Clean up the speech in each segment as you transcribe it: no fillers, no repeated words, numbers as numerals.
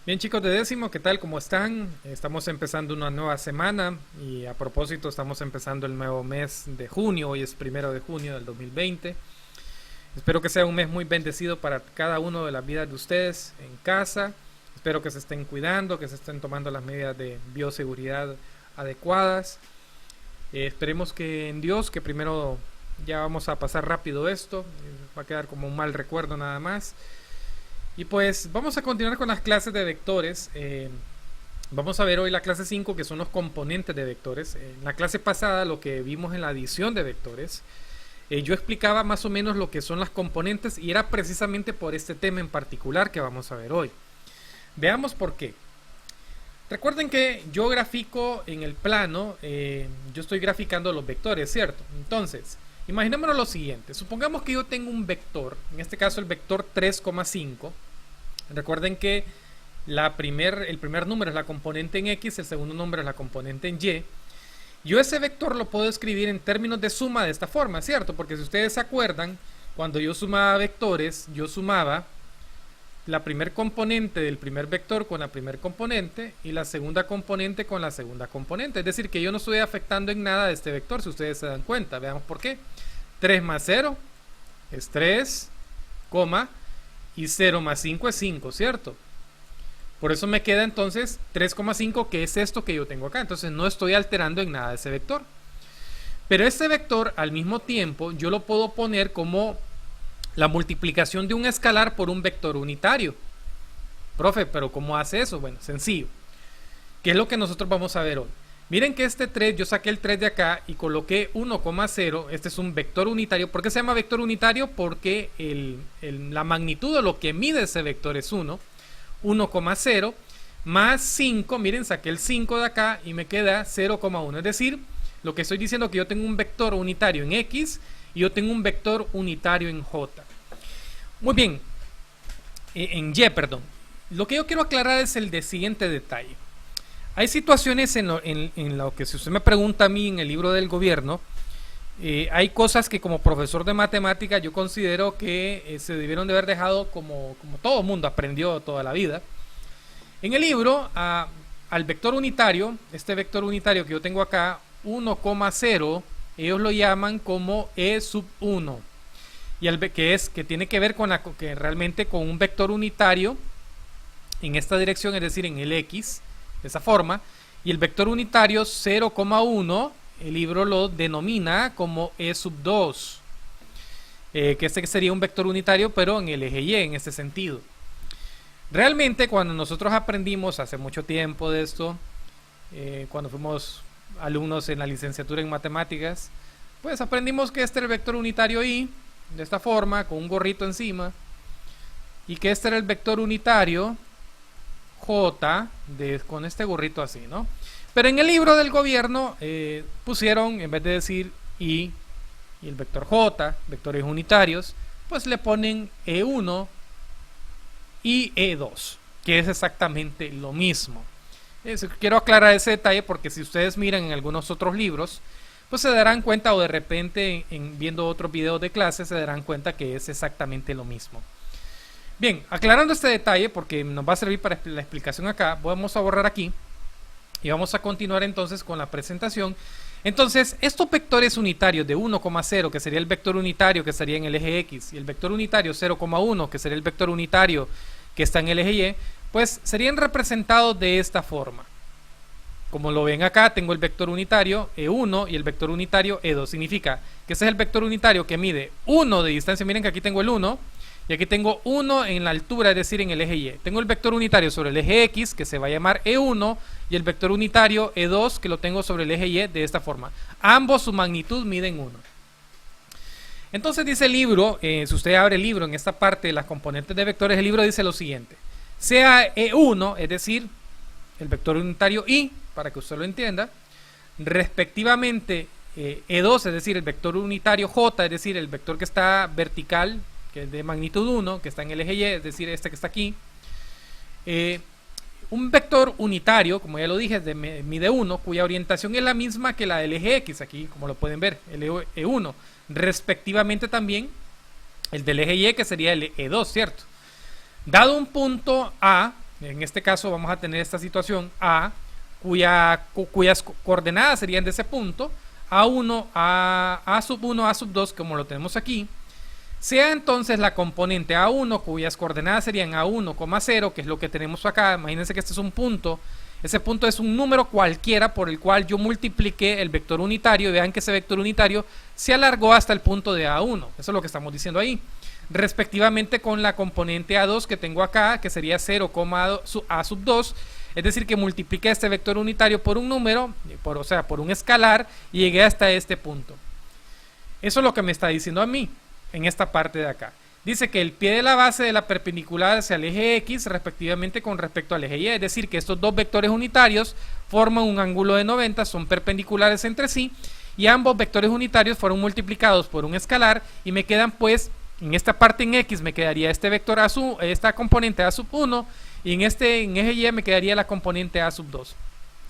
Bien chicos de décimo, ¿qué tal? ¿Cómo están? Estamos empezando una nueva semana y a propósito estamos empezando el nuevo mes de junio, hoy es 1 de junio del 2020. Espero que sea un mes muy bendecido para cada uno de las vidas de ustedes en casa. Espero que se estén cuidando, que se estén tomando las medidas de bioseguridad adecuadas. Esperemos que en Dios, que primero ya vamos a pasar rápido esto, va a quedar como un mal recuerdo nada más. Y pues vamos a continuar con las clases de vectores. Vamos a ver hoy la clase 5 que son los componentes de vectores. En la clase pasada lo que vimos en la adición de vectores, yo explicaba más o menos lo que son las componentes y era precisamente por este tema en particular que vamos a ver hoy. Veamos por qué. Recuerden que yo grafico en el plano, yo estoy graficando los vectores, ¿cierto? Entonces, imaginémonos lo siguiente. Supongamos que yo tengo un vector, en este caso el vector 3,5. Recuerden que el primer número es la componente en X, el segundo número es la componente en Y. Yo ese vector lo puedo escribir en términos de suma de esta forma, ¿cierto? Porque si ustedes se acuerdan, cuando yo sumaba vectores, yo sumaba la primer componente del primer vector con la primer componente y la segunda componente con la segunda componente. Es decir, que yo no estoy afectando en nada de este vector, si ustedes se dan cuenta. Veamos por qué. 3 más 0 es 3, y 0 más 5 es 5, ¿cierto? Por eso me queda entonces 3,5, que es esto que yo tengo acá. Entonces no estoy alterando en nada ese vector. Pero este vector, al mismo tiempo, yo lo puedo poner como la multiplicación de un escalar por un vector unitario. Profe, pero ¿cómo hace eso? Bueno, sencillo. ¿Qué es lo que nosotros vamos a ver hoy? Miren que este 3, yo saqué el 3 de acá y coloqué 1,0. Este es un vector unitario. ¿Por qué se llama vector unitario? Porque la magnitud de lo que mide ese vector es 1,0 más 5. Miren, saqué el 5 de acá y me queda 0,1. Es decir, lo que estoy diciendo es que yo tengo un vector unitario en X y yo tengo un vector unitario en J. Muy bien, en Y, perdón. Lo que yo quiero aclarar es el siguiente detalle. Hay situaciones en lo que, si usted me pregunta a mí en el libro del gobierno, hay cosas que como profesor de matemática yo considero que se debieron de haber dejado como todo mundo aprendió toda la vida. En el libro, al vector unitario, este vector unitario que yo tengo acá, 1,0, ellos lo llaman como E sub 1. Y que tiene que ver con que realmente con un vector unitario en esta dirección, es decir, en el X, de esa forma. Y el vector unitario 0,1, el libro lo denomina como E sub 2. Que este sería un vector unitario, pero en el eje Y, en este sentido. Realmente, cuando nosotros aprendimos hace mucho tiempo de esto, cuando fuimos alumnos en la licenciatura en matemáticas, pues aprendimos que este era el vector unitario Y, de esta forma, con un gorrito encima, y que este era el vector unitario J, con este gorrito así, ¿no? Pero en el libro del gobierno pusieron, en vez de decir y el vector J, vectores unitarios, pues le ponen E1 y E2, que es exactamente lo mismo. Quiero aclarar ese detalle porque si ustedes miran en algunos otros libros, pues se darán cuenta, o de repente viendo otros videos de clase se darán cuenta que es exactamente lo mismo. Bien, aclarando este detalle porque nos va a servir para la explicación acá, vamos a borrar aquí y vamos a continuar entonces con la presentación. Entonces, estos vectores unitarios de 1,0, que sería el vector unitario que estaría en el eje X, y el vector unitario 0,1, que sería el vector unitario que está en el eje Y, pues serían representados de esta forma. Como lo ven acá, tengo el vector unitario E1 y el vector unitario E2. Significa que ese es el vector unitario que mide 1 de distancia. Miren que aquí tengo el 1 y aquí tengo 1 en la altura, es decir, en el eje Y. Tengo el vector unitario sobre el eje X, que se va a llamar E1, y el vector unitario E2, que lo tengo sobre el eje Y de esta forma. Ambos su magnitud miden 1. Entonces dice el libro, si usted abre el libro en esta parte de las componentes de vectores, el libro dice lo siguiente. Sea E1, es decir, el vector unitario Y, para que usted lo entienda, respectivamente E2, es decir, el vector unitario J, es decir, el vector que está vertical, que es de magnitud 1, que está en el eje Y, es decir, este que está aquí. Un vector unitario, como ya lo dije, mide 1, cuya orientación es la misma que la del eje X, aquí como lo pueden ver, el E1. Respectivamente también el del eje Y, que sería el E2, ¿cierto? Dado un punto A, En este caso vamos a tener esta situación A, cuyas coordenadas serían de ese punto, A1, A sub 1, A sub 2, como lo tenemos aquí, sea entonces la componente A1, cuyas coordenadas serían A1, 0, que es lo que tenemos acá. Imagínense que este es un punto. Ese punto es un número cualquiera por el cual yo multipliqué el vector unitario. Y vean que ese vector unitario se alargó hasta el punto de A1. Eso es lo que estamos diciendo ahí. Respectivamente con la componente A2 que tengo acá, que sería 0, A sub 2. Es decir, que multipliqué este vector unitario por un número, o sea, por un escalar, y llegué hasta este punto. Eso es lo que me está diciendo a mí en esta parte de acá. Dice que el pie de la base de la perpendicular hacia el eje X respectivamente con respecto al eje Y, es decir, que estos dos vectores unitarios forman un ángulo de 90, son perpendiculares entre sí, y ambos vectores unitarios fueron multiplicados por un escalar, y me quedan pues, en esta parte en X me quedaría este vector A sub, esta componente A sub 1, y en eje Y me quedaría la componente A sub 2.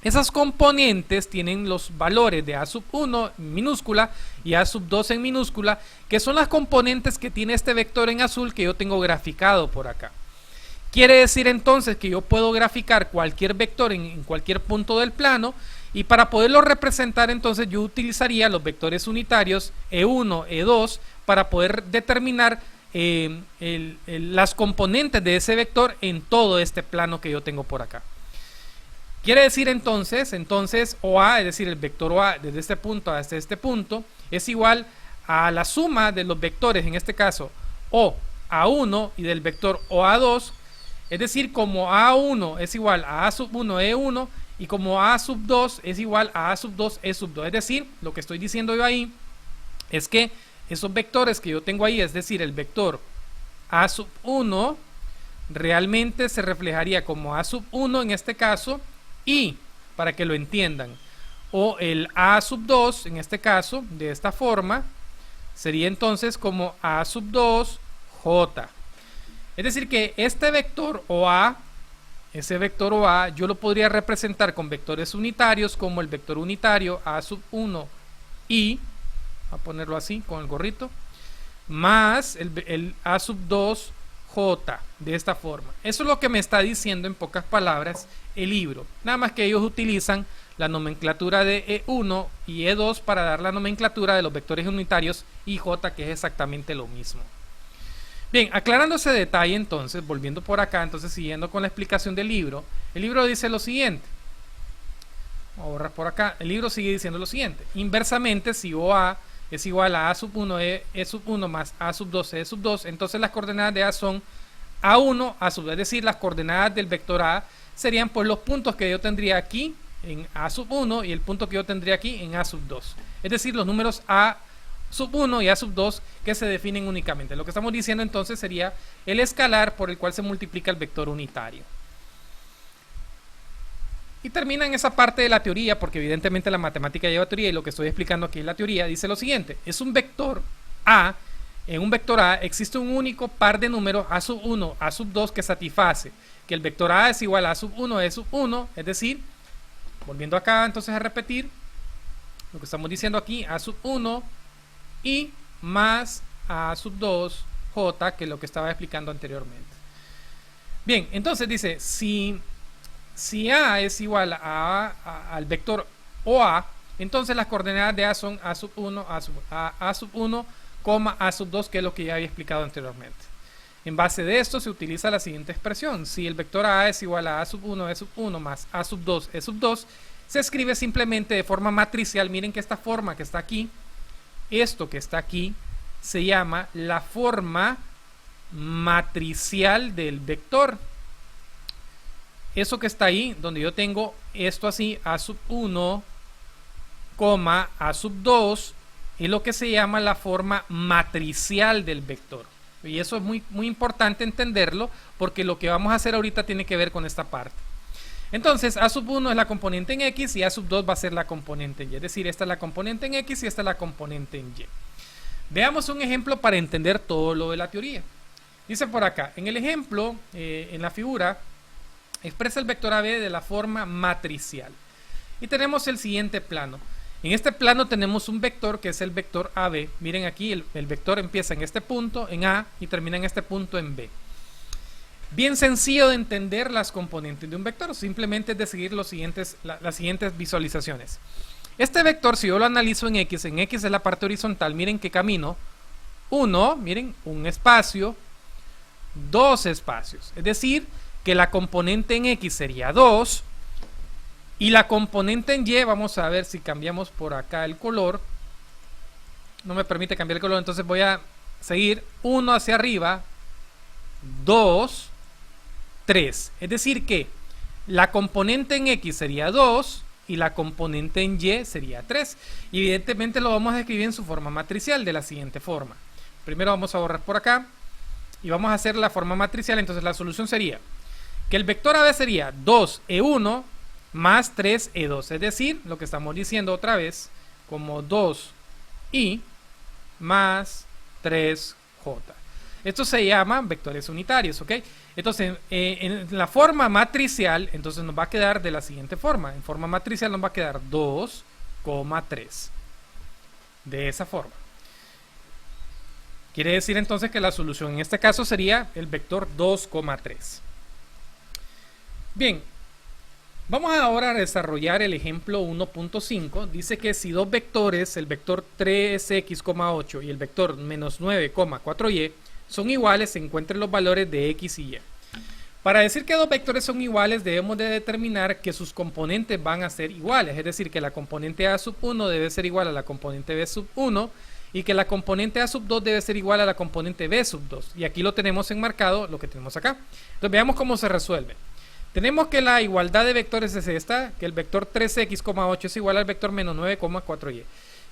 Esas componentes tienen los valores de A sub 1 en minúscula y A sub 2 en minúscula, que son las componentes que tiene este vector en azul que yo tengo graficado por acá. Quiere decir entonces que yo puedo graficar cualquier vector en cualquier punto del plano, y para poderlo representar entonces yo utilizaría los vectores unitarios E1, E2 para poder determinar las componentes de ese vector en todo este plano que yo tengo por acá. Quiere decir entonces OA, es decir, el vector OA desde este punto hasta este punto, es igual a la suma de los vectores, en este caso O A1 y del vector OA2, es decir, como A1 es igual a A sub 1 E1 y como A sub 2 es igual a A sub 2 E sub 2. Es decir, lo que estoy diciendo yo ahí es que esos vectores que yo tengo ahí, es decir, el vector A sub 1 realmente se reflejaría como A sub 1 en este caso, y para que lo entiendan, o el A sub 2 en este caso, de esta forma, sería entonces como A sub 2 J. Es decir que este vector OA, ese vector OA, yo lo podría representar con vectores unitarios como el vector unitario A sub 1 I, a ponerlo así con el gorrito, más el A sub 2 J, de esta forma. Eso es lo que me está diciendo en pocas palabras el libro. Nada más que ellos utilizan la nomenclatura de E1 y E2 para dar la nomenclatura de los vectores unitarios y J, que es exactamente lo mismo. Bien, aclarando ese detalle entonces, volviendo por acá, entonces siguiendo con la explicación del libro, el libro dice lo siguiente. Vamos a borrar por acá. El libro sigue diciendo lo siguiente. Inversamente, si OA es igual a A sub 1 E sub 1 más A sub 2 E sub 2, entonces las coordenadas de A son A1, A sub 2, es decir, las coordenadas del vector A serían pues los puntos que yo tendría aquí en A sub 1 y el punto que yo tendría aquí en A sub 2. Es decir, los números A sub 1 y A sub 2 que se definen únicamente. Lo que estamos diciendo entonces sería el escalar por el cual se multiplica el vector unitario. Y termina en esa parte de la teoría, porque evidentemente la matemática lleva teoría y lo que estoy explicando aquí es la teoría. Dice lo siguiente: es un vector A. En un vector A existe un único par de números A sub 1, A sub 2 que satisface que el vector A es igual a A sub 1, E sub 1, es decir, volviendo acá entonces a repetir lo que estamos diciendo aquí, A sub 1 y más A sub 2 J, que es lo que estaba explicando anteriormente. Bien, entonces dice, si A es igual al vector OA, entonces las coordenadas de A son A sub 1, A sub 1, A sub 2, que es lo que ya había explicado anteriormente. En base de esto se utiliza la siguiente expresión: si el vector A es igual a sub 1, E sub 1 más A sub 2, E sub 2, se escribe simplemente de forma matricial. Miren que esta forma que está aquí, esto que está aquí, se llama la forma matricial del vector. Eso que está ahí, donde yo tengo esto así, A sub 1, A sub 2, es lo que se llama la forma matricial del vector. Y eso es muy importante entenderlo, porque lo que vamos a hacer ahorita tiene que ver con esta parte. Entonces, A sub 1 es la componente en X y A sub 2 va a ser la componente en Y. Es decir, esta es la componente en X y esta es la componente en Y. Veamos un ejemplo para entender todo lo de la teoría. Dice por acá, en el ejemplo, en la figura, expresa el vector AB de la forma matricial. Y tenemos el siguiente plano. En este plano tenemos un vector que es el vector AB. Miren aquí, el vector empieza en este punto, en A, y termina en este punto, en B. Bien sencillo de entender las componentes de un vector, simplemente es de seguir las siguientes visualizaciones. Este vector, si yo lo analizo en X es la parte horizontal, miren qué camino, 1, miren, un espacio, 2 espacios, es decir, que la componente en X sería 2, y la componente en Y, vamos a ver si cambiamos por acá el color, no me permite cambiar el color, entonces voy a seguir 1 hacia arriba, 2, 3, es decir que la componente en X sería 2 y la componente en Y sería 3. Y evidentemente lo vamos a escribir en su forma matricial de la siguiente forma. Primero vamos a borrar por acá y vamos a hacer la forma matricial. Entonces la solución sería que el vector AB sería 2E1 más 3E2, es decir, lo que estamos diciendo otra vez, como 2I más 3J. Esto se llama vectores unitarios, ¿ok? Entonces, en la forma matricial, entonces nos va a quedar de la siguiente forma. En forma matricial nos va a quedar 2, 3. De esa forma. Quiere decir entonces que la solución en este caso sería el vector 2, 3. Bien, vamos ahora a desarrollar el ejemplo 1.5. Dice que si dos vectores, el vector 3x,8 y el vector menos 9, 4y, son iguales, se encuentren los valores de x y y. Para decir que dos vectores son iguales, debemos de determinar que sus componentes van a ser iguales, es decir, que la componente a sub 1 debe ser igual a la componente b sub 1 y que la componente a sub 2 debe ser igual a la componente b sub 2. Y aquí lo tenemos enmarcado, lo que tenemos acá. Entonces veamos cómo se resuelve. Tenemos que la igualdad de vectores es esta, que el vector 3x,8 es igual al vector menos 9, 4y.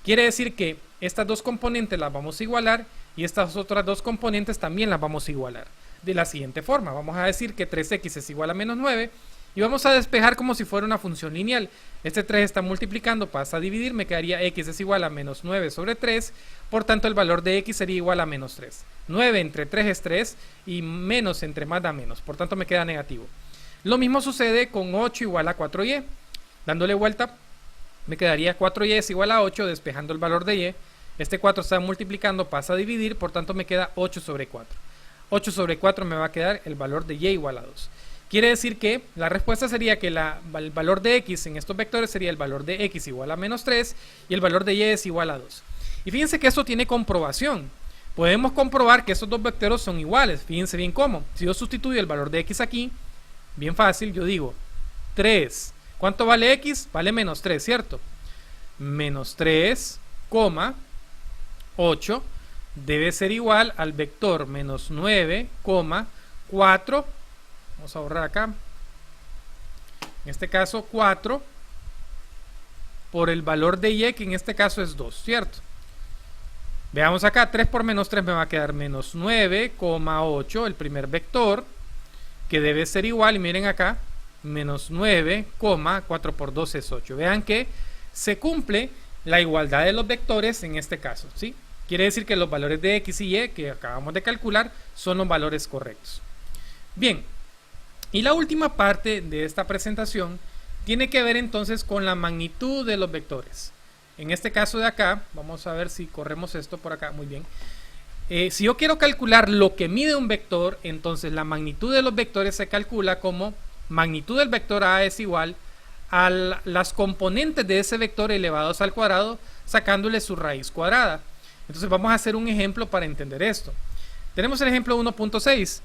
Quiere decir que estas dos componentes las vamos a igualar y estas otras dos componentes también las vamos a igualar. De la siguiente forma, vamos a decir que 3x es igual a menos 9 y vamos a despejar como si fuera una función lineal. Este 3 está multiplicando, pasa a dividir, me quedaría x es igual a menos 9 sobre 3, por tanto el valor de x sería igual a menos 3. 9 entre 3 es 3 y menos entre más da menos, por tanto me queda negativo. Lo mismo sucede con 8 igual a 4y, dándole vuelta me quedaría 4y es igual a 8, despejando el valor de y. Este 4 está multiplicando, pasa a dividir, por tanto me queda 8 sobre 4. 8 sobre 4 me va a quedar el valor de y igual a 2. Quiere decir que la respuesta sería que el valor de x en estos vectores sería el valor de x igual a menos 3 y el valor de y es igual a 2. Y fíjense que esto tiene comprobación. Podemos comprobar que estos dos vectores son iguales. Fíjense bien cómo. Si yo sustituyo el valor de x aquí, bien fácil, yo digo 3. ¿Cuánto vale x? Vale menos 3, ¿cierto? Menos 3, 8 debe ser igual al vector menos 9, 4. Vamos a borrar acá. En este caso 4 por el valor de y, que en este caso es 2, ¿cierto? Veamos acá, 3 por menos 3 me va a quedar menos 9, 8, el primer vector, que debe ser igual, y miren acá, menos 9, 4 por 2 es 8. Vean que se cumple la igualdad de los vectores en este caso, ¿sí? Quiere decir que los valores de x y y que acabamos de calcular son los valores correctos. Bien, y la última parte de esta presentación tiene que ver entonces con la magnitud de los vectores. En este caso de acá, vamos a ver si corremos esto por acá, muy bien. Si yo quiero calcular lo que mide un vector, entonces la magnitud de los vectores se calcula como magnitud del vector A es igual a las componentes de ese vector elevados al cuadrado, sacándole su raíz cuadrada. Entonces vamos a hacer un ejemplo para entender esto. Tenemos el ejemplo 1.6.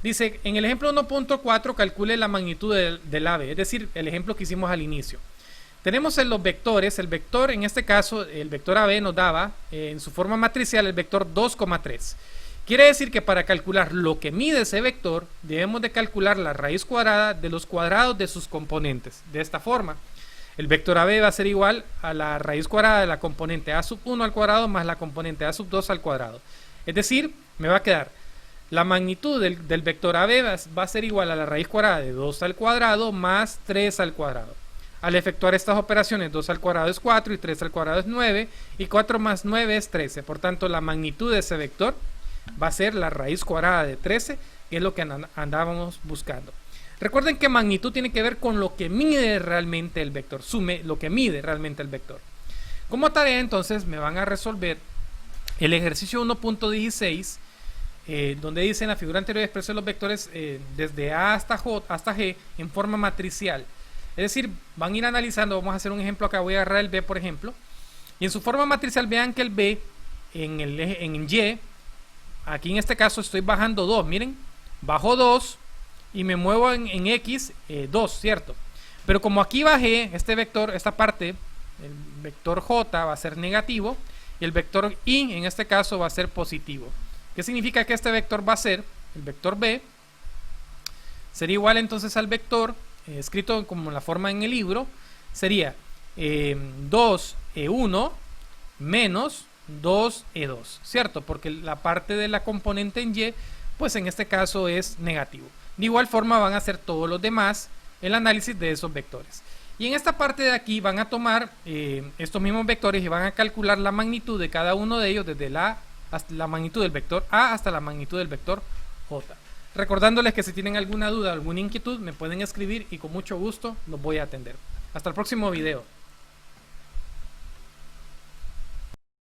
Dice, en el ejemplo 1.4 calcule la magnitud del AB, es decir, el ejemplo que hicimos al inicio. Tenemos en los vectores, el vector, en este caso, el vector AB nos daba, en su forma matricial, el vector 2,3. Quiere decir que para calcular lo que mide ese vector, debemos de calcular la raíz cuadrada de los cuadrados de sus componentes. De esta forma, el vector AB va a ser igual a la raíz cuadrada de la componente A sub 1 al cuadrado más la componente A sub 2 al cuadrado. Es decir, me va a quedar la magnitud del vector AB va a ser igual a la raíz cuadrada de 2 al cuadrado más 3 al cuadrado. Al efectuar estas operaciones, 2 al cuadrado es 4 y 3 al cuadrado es 9 y 4 más 9 es 13. Por tanto, la magnitud de ese vector va a ser la raíz cuadrada de 13, que es lo que andábamos buscando. Recuerden que magnitud tiene que ver con lo que mide realmente el vector, lo que mide realmente el vector. Como tarea, entonces, me van a resolver el ejercicio 1.16 donde dice en la figura anterior expreso los vectores desde A hasta G en forma matricial. Es decir, van a ir analizando, vamos a hacer un ejemplo acá, voy a agarrar el B por ejemplo, y en su forma matricial vean que el B en Y, aquí en este caso estoy bajando 2, miren, bajo 2 y me muevo en X 2, ¿cierto? Pero como aquí bajé este vector, esta parte, el vector J va a ser negativo y el vector Y en este caso va a ser positivo. ¿Qué significa? Que este vector va a ser, el vector B, sería igual entonces al vector, escrito como la forma en el libro, sería 2E1 menos 2E2, ¿cierto? Porque la parte de la componente en Y, pues en este caso es negativo. De igual forma van a hacer todos los demás el análisis de esos vectores. Y en esta parte de aquí van a tomar estos mismos vectores y van a calcular la magnitud de cada uno de ellos desde hasta la magnitud del vector A hasta la magnitud del vector J. Recordándoles que si tienen alguna duda, alguna inquietud, me pueden escribir y con mucho gusto los voy a atender. Hasta el próximo video.